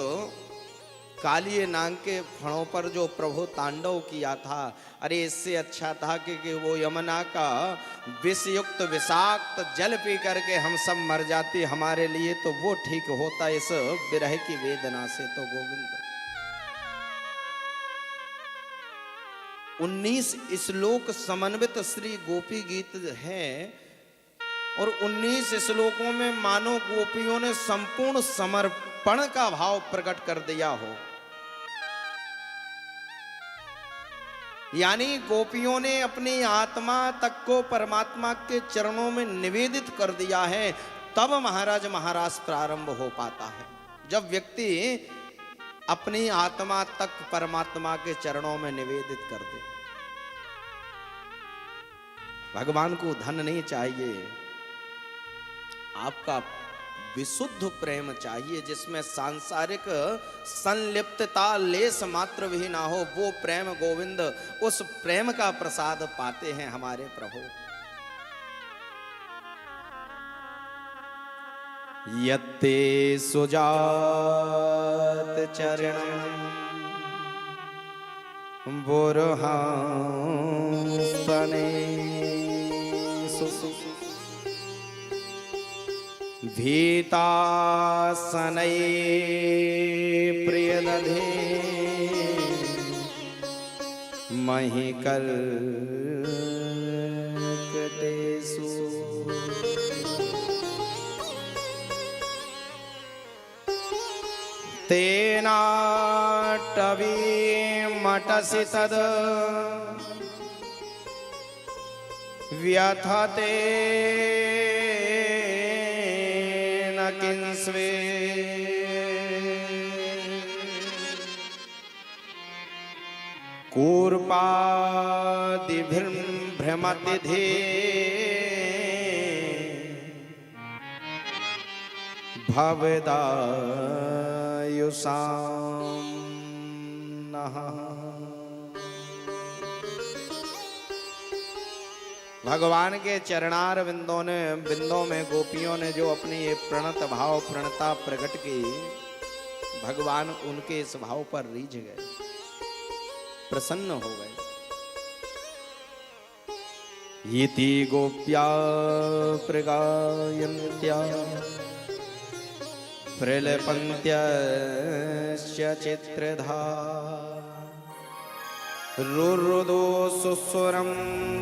कालिए नाग के फणों पर जो प्रभु तांडव किया था। अरे इससे अच्छा था कि वो यमुना का विषयुक्त विषाक्त जल पी करके हम सब मर जाते, हमारे लिए तो वो ठीक होता इस विरह की वेदना से। तो गोविंद 19 श्लोक समन्वित श्री गोपी गीत है और 19 श्लोकों में मानो गोपियों ने संपूर्ण समर्पण का भाव प्रकट कर दिया हो। यानी गोपियों ने अपनी आत्मा तक को परमात्मा के चरणों में निवेदित कर दिया है, तब महाराज महाराज प्रारंभ हो पाता है। जब व्यक्ति अपनी आत्मा तक परमात्मा के चरणों में निवेदित कर दे। भगवान को धन नहीं चाहिए, आपका विशुद्ध प्रेम चाहिए जिसमें सांसारिक संलिप्तता लेस मात्र भी ना हो। वो प्रेम गोविंद, उस प्रेम का प्रसाद पाते हैं हमारे प्रभु। यत्ते सुजात चरणं बुरहांसने भीतासनै प्रियदधे महिकल्कटेषु तेनाटवीमटसि तद् व्यथते किंस्वे कूर्पादिभिर्भ्रमति धे भवदायुषां नः। भगवान के चरणार बिंदों में गोपियों ने जो अपनी ये प्रणत भाव प्रणता प्रकट की, भगवान उनके इस भाव पर रीझ गए, प्रसन्न हो गए। इति गोप्या प्रगायन्त्या प्रलपन्त्यश्च चित्रधा रुरुदो सुस्वरं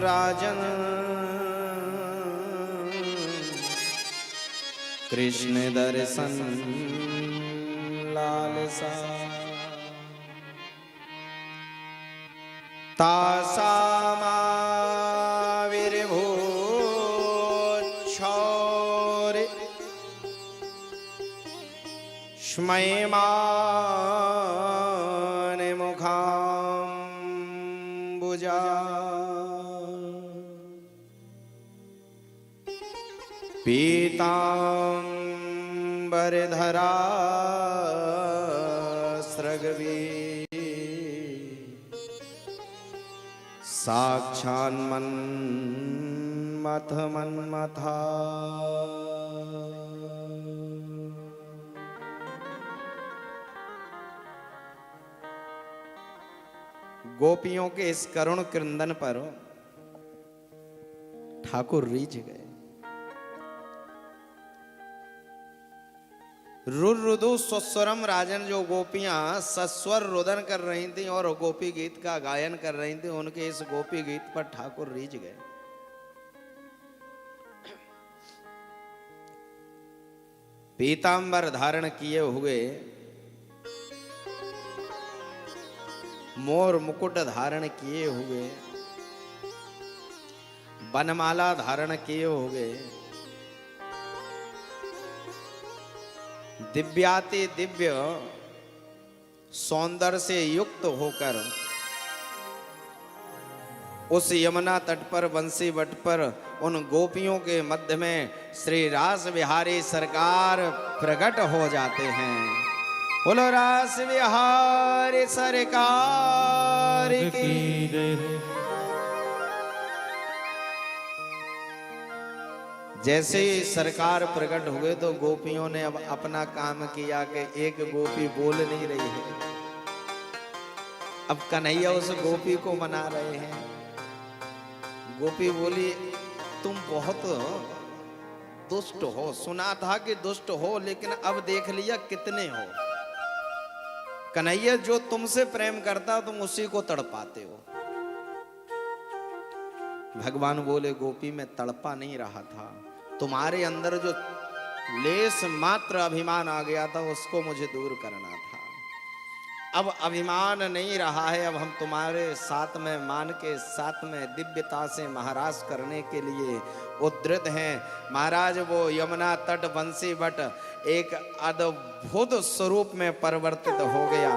राजन् कृष्ण दर्शन लालसा। तासामाविर्भूच्छौरे श्मयमाने मुखाम्बुजा पीताम्बरधरा स्रगवी साक्षान्मन्मथ मन्मथा। गोपियों के इस करुण क्रंदन पर ठाकुर रीझ गए। रुरुदु स्वस्वरम राजन, जो गोपियां सस्वर रुदन कर रही थी और गोपी गीत का गायन कर रही थी, उनके इस गोपी गीत पर ठाकुर रीझ गए। पीतांबर धारण किए हुए, मोर मुकुट धारण किए हुए, बनमाला धारण किए हुए, दिव्याति दिव्य सौंदर्य से युक्त होकर उस यमुना तट पर बंसी वट पर उन गोपियों के मध्य में श्री रास बिहारी सरकार प्रकट हो जाते हैं। बोलो रास बिहारी सरकार की। जैसे ही सरकार प्रकट हुए तो गोपियों ने अब अपना काम किया कि एक गोपी बोल नहीं रही है, अब कन्हैया उस गोपी को मना रहे हैं। गोपी बोली, तुम बहुत दुष्ट हो, सुना था कि दुष्ट हो, लेकिन अब देख लिया कितने हो। कन्हैया जो तुमसे प्रेम करता तुम उसी को तड़पाते हो। भगवान बोले, गोपी में तड़पा नहीं रहा था, तुम्हारे अंदर जो लेस मात्र अभिमान आ गया था उसको मुझे दूर करना था। अब अभिमान नहीं रहा है, अब हम तुम्हारे साथ में मान के साथ में दिव्यता से महाराज करने के लिए उद्धृत हैं। महाराज वो यमुना तट बंसी वट एक अद्भुत स्वरूप में परिवर्तित हो गया।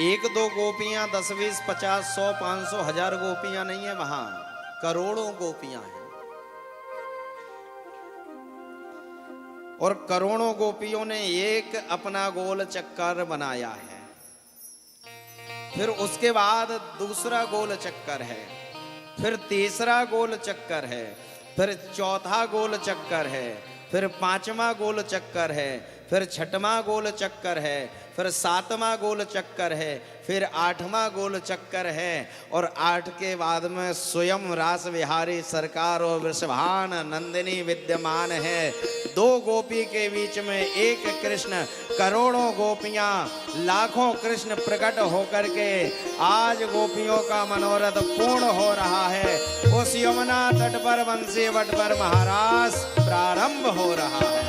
एक दो गोपियां 10 20 50 100 500 1000 गोपियां नहीं है, वहां करोड़ों गोपियां हैं और करोड़ों गोपियों ने एक अपना गोल चक्कर बनाया है। फिर उसके बाद दूसरा गोल चक्कर है, फिर तीसरा गोल चक्कर है, फिर चौथा गोल चक्कर है, फिर पांचवा गोल चक्कर है, फिर छठवां गोल चक्कर है, फिर सातवां गोल चक्कर है, फिर आठवां गोल चक्कर है और 8 के बाद में स्वयं रास बिहारी सरकार और वृषभान नंदिनी विद्यमान है। 2 गोपी के बीच में एक कृष्ण, करोड़ों गोपियां, लाखों कृष्ण प्रकट होकर के आज गोपियों का मनोरथ पूर्ण हो रहा है। उस यमुना तट पर बंसी वट पर महारास प्रारंभ हो रहा है।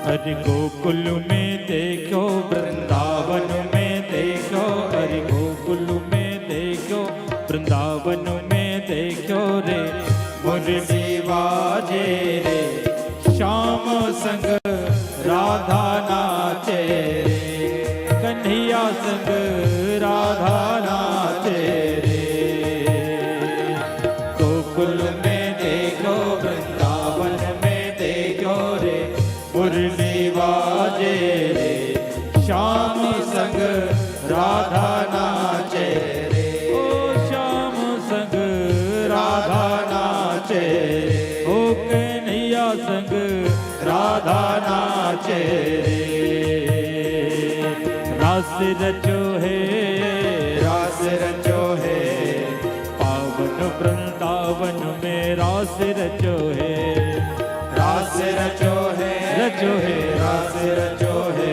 हरि गोकुल में देखो, वृंदावन में देखो, हरि गोकुल में देखो, वृंदावन में देखो रे, मुरली बाजे रे, श्याम संग राधा नाचे रे, कन्हैया संग राधा नाचे रे। गोकुल में देखो, वृंदावन में देखो रे, मुरली बाजे रे, श्याम संग राधा नाचे रे। ओ श्याम संग राधा नाचे रे, ओ कन्हैया संग राधा नाचे रे। रास रचो है, रास रचो है, पावन वृंदावन में रास रचो है, रास रचो है, रचो है, रास रचो है,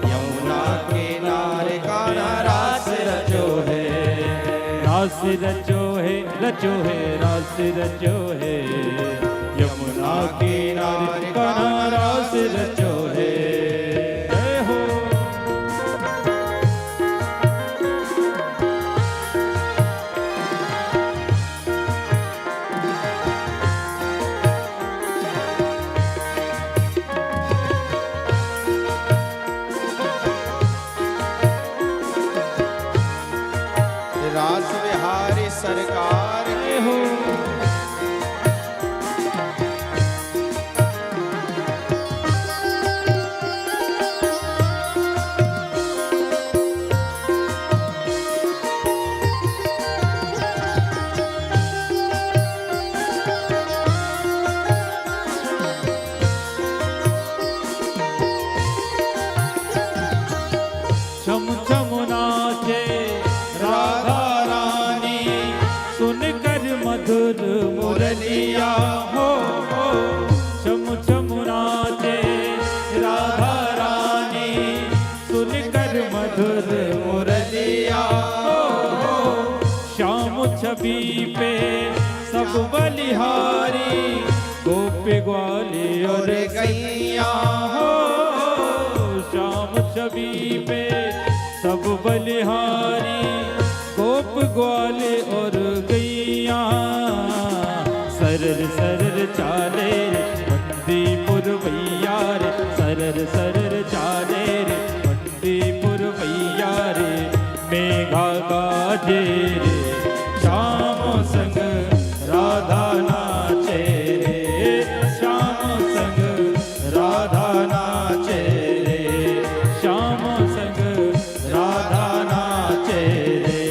यमुना किनारे कान्हा रास रचो है, रास रचो है, रचो है, रास रचो है, यमुना किनारे कान्हा रास रचो है। जय हो। रास बिहारी सरकार जय हो। छवि पे सब बलिहारी, गोप ग्वाले और गैया हो। श्याम छवि पे सब बलिहारी, गोप ग्वाले और गैया। सरर सरर चाले रे बंदीपुर भैया रे, सरर सरर चाले रे बंदीपुर भैया रे। मेघा गाजे रे श्याम संग राधा नाचे रे, श्याम संग राधा नाचे रे, श्याम संग राधा नाचे रे।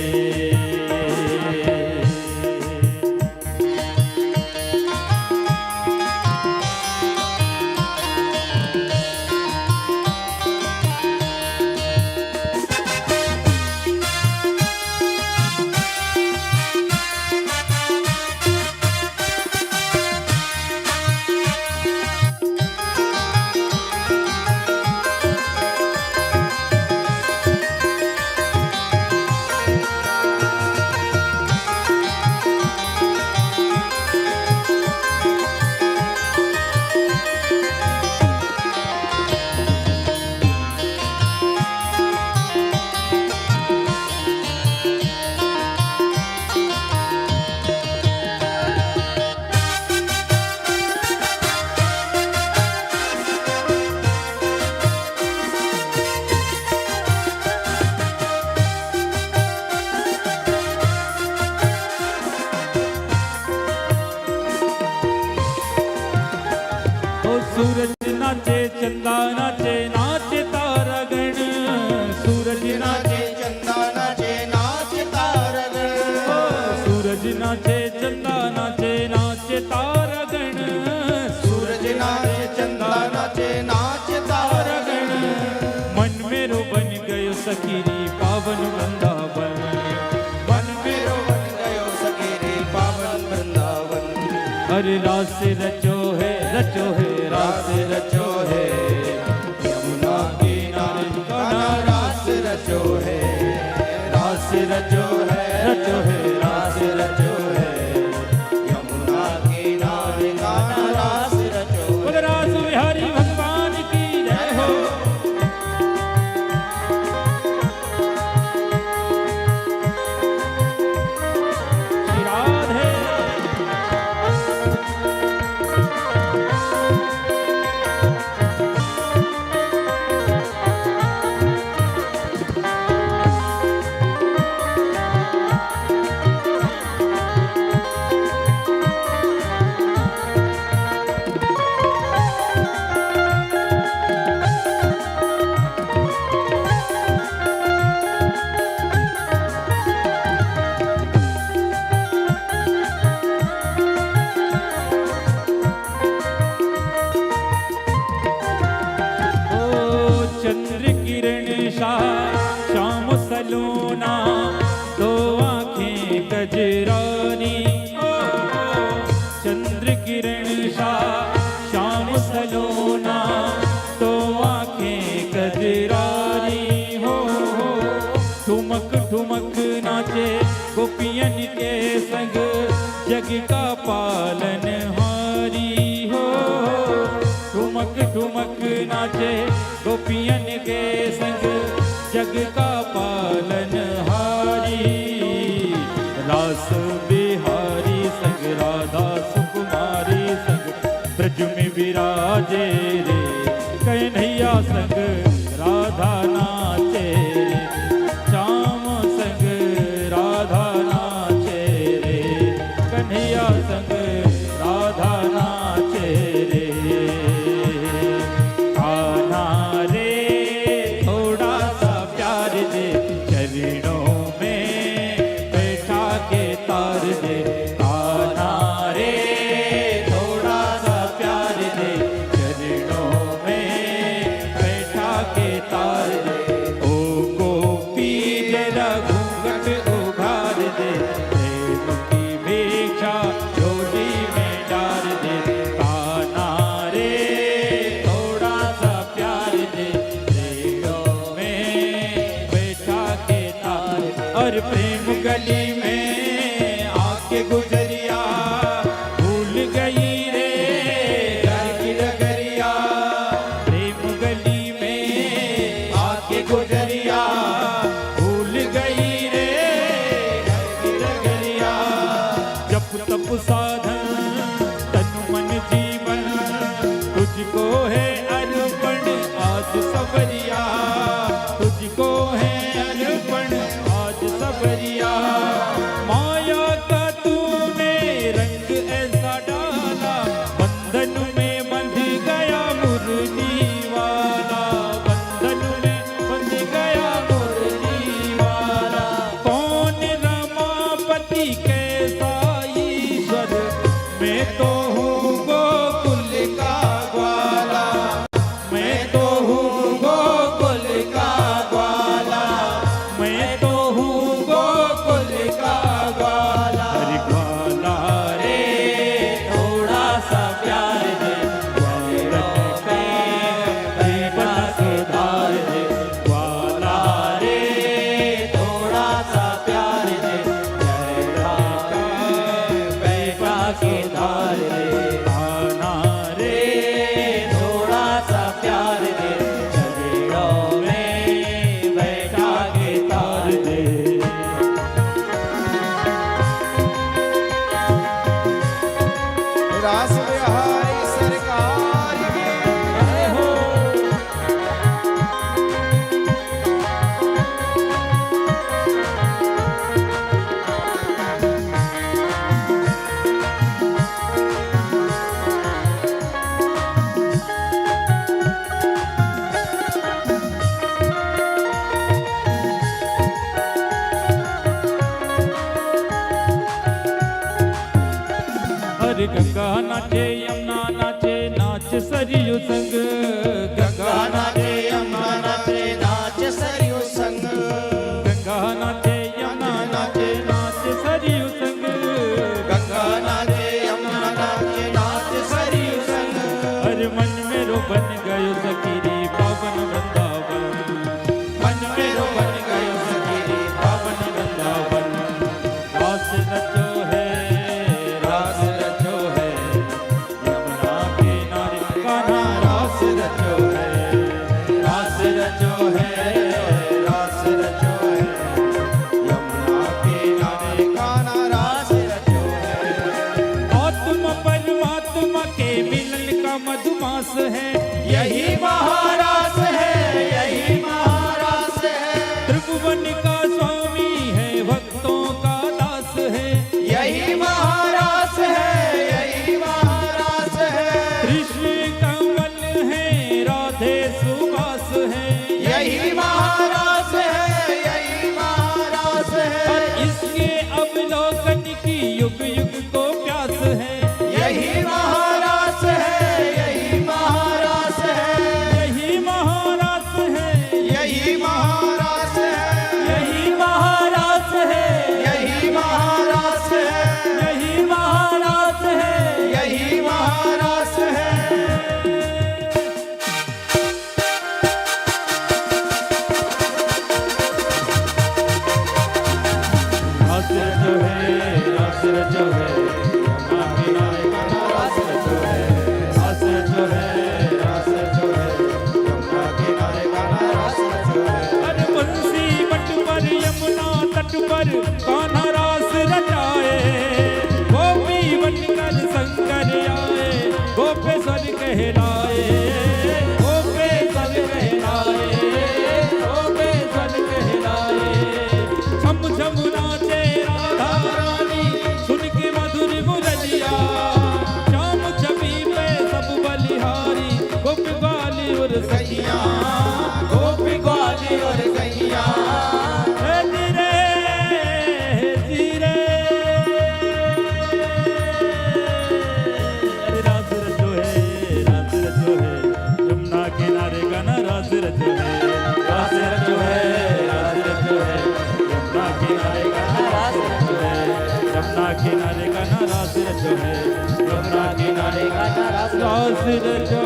सूरज नाचे चंदा नाचे, नाचे तारा गण। सूरज नाचे चंदा नाचे नाचे तारा गण, सूरज नाचे चंदा नाचे, नाचे तारा गण। सूरज नाचे चंदा नाचे नाचे तारा गण। मन मेरो बन गयो सखीरी पावन वृंदावन, मन मेरो बन गयो सखीरी पावन वृंदावन। अरे रास रचो है रास रचो है, यमुना किनारे कान्हा रास रचो है, रास रचो है रास रचो है। यमुना किनारे कान्हा रास रचो है। बोल रास बिहारी भगवान की जय हो। श्री राधे चंद्र किरण श्याम सलोना, दो आँखें कजरानी। चंद्र किरण श्याम सलोना, दो आँखें कजरानी हो। ठुमक ठुमक नाचे गोपियन के संग, जग का पालन हारी हो। ठुमक ठुमक नाचे गोपियन के संग, जग का पालन हारी। रास बिहारी संग राधा सुकुमारी संग, ब्रज में विराजे रे कन्हैया संग राधा नाचे रे। श्याम संग राधा नाचे रे, कन्हैया संग राधा नाचे रे। कान्हा रे थोड़ा सा प्यार दे, चरणों में बैठा के तार दे। कान्हा रे थोड़ा सा प्यार दे, चरणों में बैठा के तार दे। ओ गोपी जरा घूंघट उघार दे, प्रेम की भिक्षा झोली में डाल दे। कान्हा रे थोड़ा सा प्यार दे, प्रेम में बैठा के तार। और प्रेम गली में आ सरयू संग, गंगा नाचे यमुना नाचे नाच सरयू संग, गंगा नाचे यमुना नाचे नाच सरयू संग, गंगा नाचे यमुना नाचे नाच सरयू संग। हर मन मेरो बन गयो सखीरी पावन वृंदावन, मन मेरो बन गयो सखीरी पावन वृंदावन। रास रचो है, रास रचो है, यमुना किनारे कान्हा रास रचो है, रास रचो है, रास रचो है, यमुना किनारे कान्हा रास रचो है। आत्मा परमात्मा के मिलन का मधुमास है, यही महारास है, यही महारास है, त्रिभुवन का स्वामी है, भक्तों का दास है, यही महारास है, यही महारास है, कृष्ण कमल है, राधे सुबास है, यही महारास है, यही महारास और है, इसके अवलोकन की युग युग को प्यास है, यही महारास है, यही महारास है, यही महारास है, यही महारास है, यही महारास है, यही महारास है, यही महारास है, यही महारास है। रास रचो है, रास रचो है, यमुना किनारे कान्हा रास रचो है, रास रचो है, रास रचो है, यमुना किनारे कान्हा रास रचो है। अरे बंसी बट पर यमुना तट पर कान्हा रास रचाए, गोपी बनकर शंकर आए, गोपेश्वर कहलाए, गोपेश्वर कहलाए, गोपेश्वर कहलाए। छम छम नाचे राधा रानी, सुन के मधुर मुरलिया, श्याम छवि पे सब बलिहारी, गोप ग्वाली और सखिया, गोपी ग्वाली और गैया, हे जीरे, हे जीरे। अरे रास रचो है, रास रचो है, यमुना किनारे गाना रास रचो है, रास रचो है, रास रचो है, यमुना किनारे गाना रास रचो है, यमुना किनारे गाना रास रचो है, यमुना किनारे गाना रास रचो